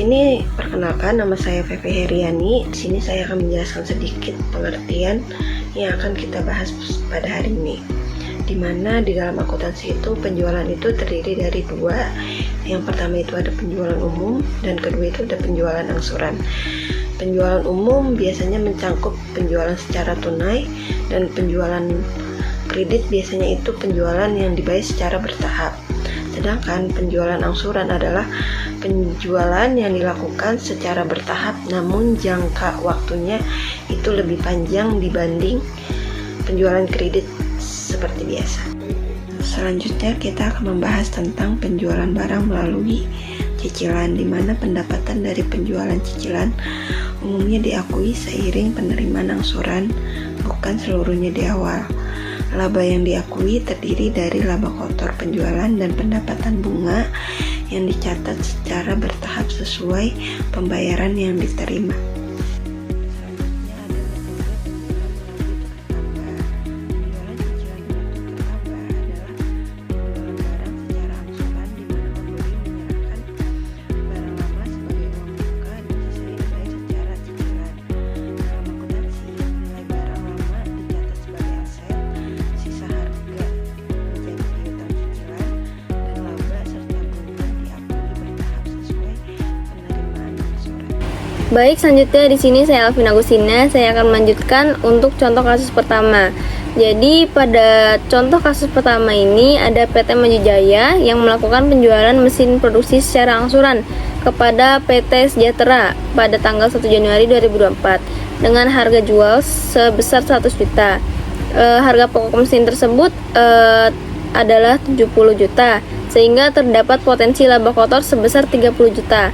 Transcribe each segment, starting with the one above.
sini perkenalkan, nama saya Feve Heriani. Di sini saya akan menjelaskan sedikit pengertian yang akan kita bahas pada hari ini. Di mana di dalam akuntansi itu penjualan itu terdiri dari dua. Yang pertama itu ada penjualan umum dan kedua itu ada penjualan angsuran. Penjualan umum biasanya mencangkup penjualan secara tunai dan penjualan kredit biasanya itu penjualan yang dibayar secara bertahap. Sedangkan penjualan angsuran adalah penjualan yang dilakukan secara bertahap namun jangka waktunya itu lebih panjang dibanding penjualan kredit seperti biasa. Selanjutnya kita akan membahas tentang penjualan barang melalui cicilan, di mana pendapatan dari penjualan cicilan umumnya diakui seiring penerimaan angsuran, bukan seluruhnya di awal. Laba yang diakui terdiri dari laba kotor penjualan dan pendapatan bunga yang dicatat secara bertahap sesuai pembayaran yang diterima. Baik, selanjutnya di sini saya Alvin Agustina. Saya akan melanjutkan untuk contoh kasus pertama. Jadi pada contoh kasus pertama ini ada PT Maju Jaya yang melakukan penjualan mesin produksi secara angsuran kepada PT Sejahtera pada tanggal 1 Januari 2024 dengan harga jual sebesar 100 juta. Harga pokok mesin tersebut adalah 70 juta, sehingga terdapat potensi laba kotor sebesar 30 juta.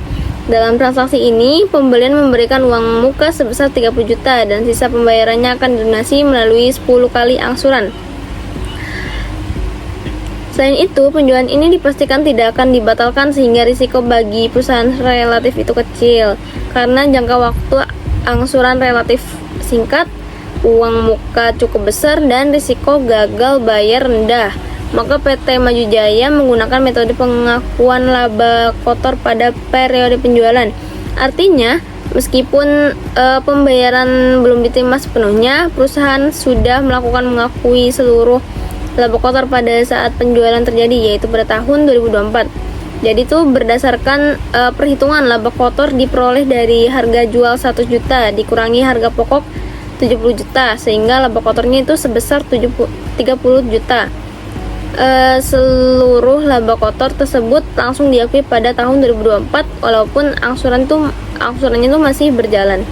Dalam transaksi ini, pembelian memberikan uang muka sebesar 30 juta dan sisa pembayarannya akan dilunasi melalui 10 kali angsuran. Selain itu, penjualan ini dipastikan tidak akan dibatalkan sehingga risiko bagi perusahaan relatif itu kecil. Karena jangka waktu angsuran relatif singkat, uang muka cukup besar dan risiko gagal bayar rendah, maka PT Maju Jaya menggunakan metode pengakuan laba kotor pada periode penjualan. Artinya, meskipun pembayaran belum diterima sepenuhnya, perusahaan sudah mengakui seluruh laba kotor pada saat penjualan terjadi, yaitu pada tahun 2024. Jadi itu berdasarkan perhitungan laba kotor diperoleh dari harga jual 100 juta dikurangi harga pokok 70 juta, sehingga laba kotornya itu sebesar 30 juta. Seluruh laba kotor tersebut langsung diakui pada tahun 2024 walaupun angsurannya itu masih berjalan.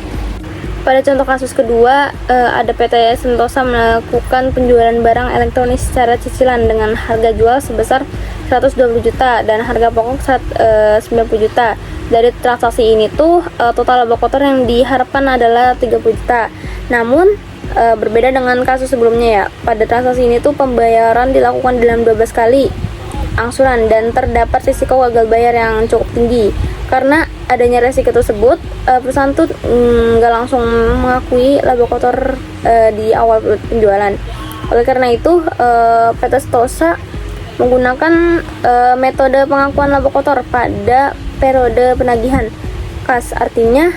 Pada contoh kasus kedua, ada PT Sentosa melakukan penjualan barang elektronik secara cicilan dengan harga jual sebesar 120 juta dan harga pokok 90 juta. Dari transaksi ini tuh total laba kotor yang diharapkan adalah 30 juta. Namun berbeda dengan kasus sebelumnya ya. Pada transaksi ini tuh pembayaran dilakukan dalam 12 kali angsuran dan terdapat risiko gagal bayar yang cukup tinggi. Karena adanya risiko tersebut, perusahaan tuh nggak langsung mengakui laba kotor di awal penjualan. Oleh karena itu, PT Sentosa menggunakan metode pengakuan laba kotor pada periode penagihan kas. Artinya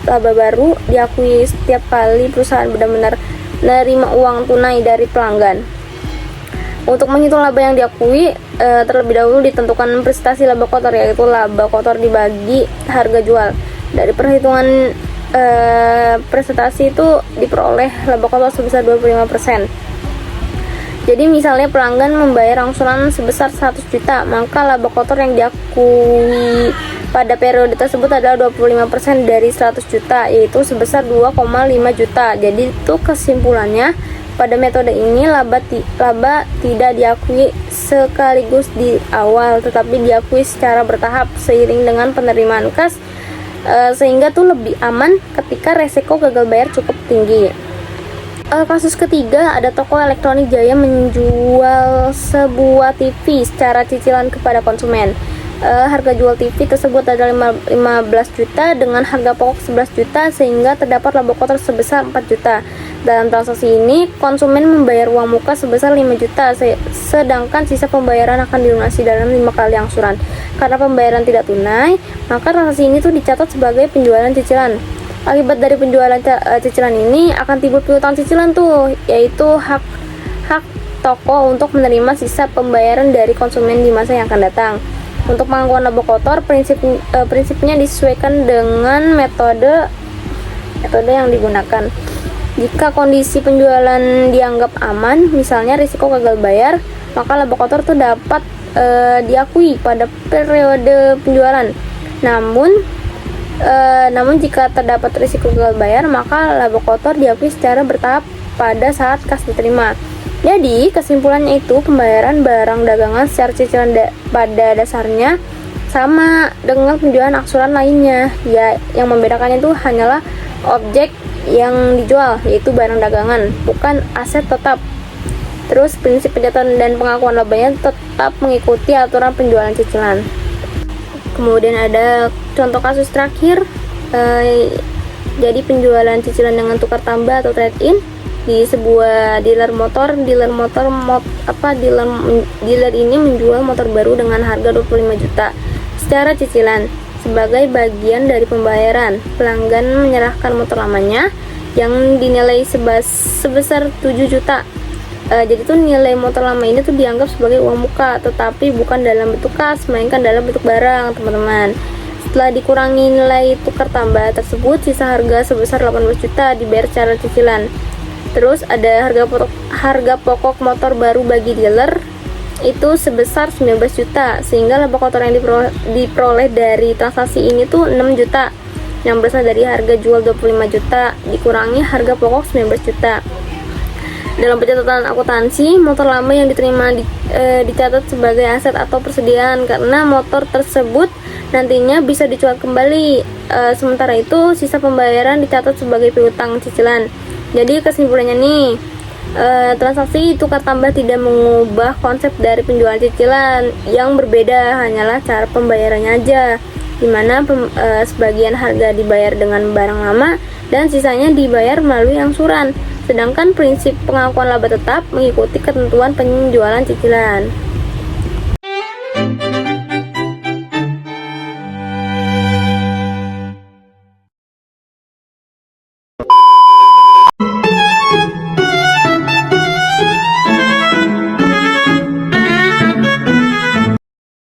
laba baru diakui setiap kali perusahaan benar-benar menerima uang tunai dari pelanggan. Untuk menghitung laba yang diakui, terlebih dahulu ditentukan prestasi laba kotor, yaitu laba kotor dibagi harga jual. Dari perhitungan prestasi itu diperoleh laba kotor sebesar 25%. Jadi misalnya pelanggan membayar angsuran sebesar 100 juta, maka laba kotor yang diakui pada periode tersebut adalah 25% dari 100 juta, yaitu sebesar 2,5 juta. Jadi itu kesimpulannya, pada metode ini laba tidak diakui sekaligus di awal, tetapi diakui secara bertahap seiring dengan penerimaan kas, sehingga tuh lebih aman ketika resiko gagal bayar cukup tinggi. Kasus ketiga, ada toko elektronik Jaya menjual sebuah TV secara cicilan kepada konsumen. Harga jual TV tersebut adalah 15 juta dengan harga pokok 11 juta, sehingga terdapat laba kotor sebesar 4 juta. Dalam transaksi ini, konsumen membayar uang muka sebesar 5 juta, sedangkan sisa pembayaran akan dilunasi dalam 5 kali angsuran. Karena pembayaran tidak tunai, maka transaksi ini tuh dicatat sebagai penjualan cicilan. Akibat dari penjualan cicilan ini akan timbul piutang cicilan tuh, yaitu hak toko untuk menerima sisa pembayaran dari konsumen di masa yang akan datang. Untuk pengakuan laba kotor, prinsipnya disesuaikan dengan metode yang digunakan. Jika kondisi penjualan dianggap aman, misalnya risiko gagal bayar, maka laba kotor itu dapat diakui pada periode penjualan. Namun jika terdapat risiko gagal bayar, maka laba kotor diakui secara bertahap pada saat kas diterima. Jadi, kesimpulannya itu pembayaran barang dagangan secara cicilan pada dasarnya sama dengan penjualan angsuran lainnya. Ya, yang membedakannya itu hanyalah objek yang dijual, yaitu barang dagangan, bukan aset tetap. Terus prinsip pencatatan dan pengakuan labanya tetap mengikuti aturan penjualan cicilan. Kemudian ada contoh kasus terakhir, jadi penjualan cicilan dengan tukar tambah atau trade-in di sebuah dealer motor. Dealer ini menjual motor baru dengan harga 25 juta secara cicilan. Sebagai bagian dari pembayaran, pelanggan menyerahkan motor lamanya yang dinilai sebesar 7 juta. Jadi tuh nilai motor lama ini tuh dianggap sebagai uang muka, tetapi bukan dalam bentuk kas, melainkan dalam bentuk barang, teman-teman. Setelah dikurangi nilai tukar tambah tersebut, sisa harga sebesar 18 juta dibayar secara cicilan. Terus ada harga pokok motor baru bagi dealer itu sebesar 19 juta, sehingga laba kotor yang diperoleh dari transaksi ini tuh 6 juta yang berasal dari harga jual 25 juta dikurangi harga pokok 19 juta. Dalam pencatatan akuntansi, motor lama yang diterima dicatat sebagai aset atau persediaan karena motor tersebut nantinya bisa dijual kembali. Sementara itu, sisa pembayaran dicatat sebagai piutang cicilan. Jadi kesimpulannya nih, transaksi tukar tambah tidak mengubah konsep dari penjualan cicilan. Yang berbeda hanyalah cara pembayarannya aja, dimana sebagian harga dibayar dengan barang lama dan sisanya dibayar melalui angsuran. Sedangkan prinsip pengakuan laba tetap mengikuti ketentuan penjualan cicilan.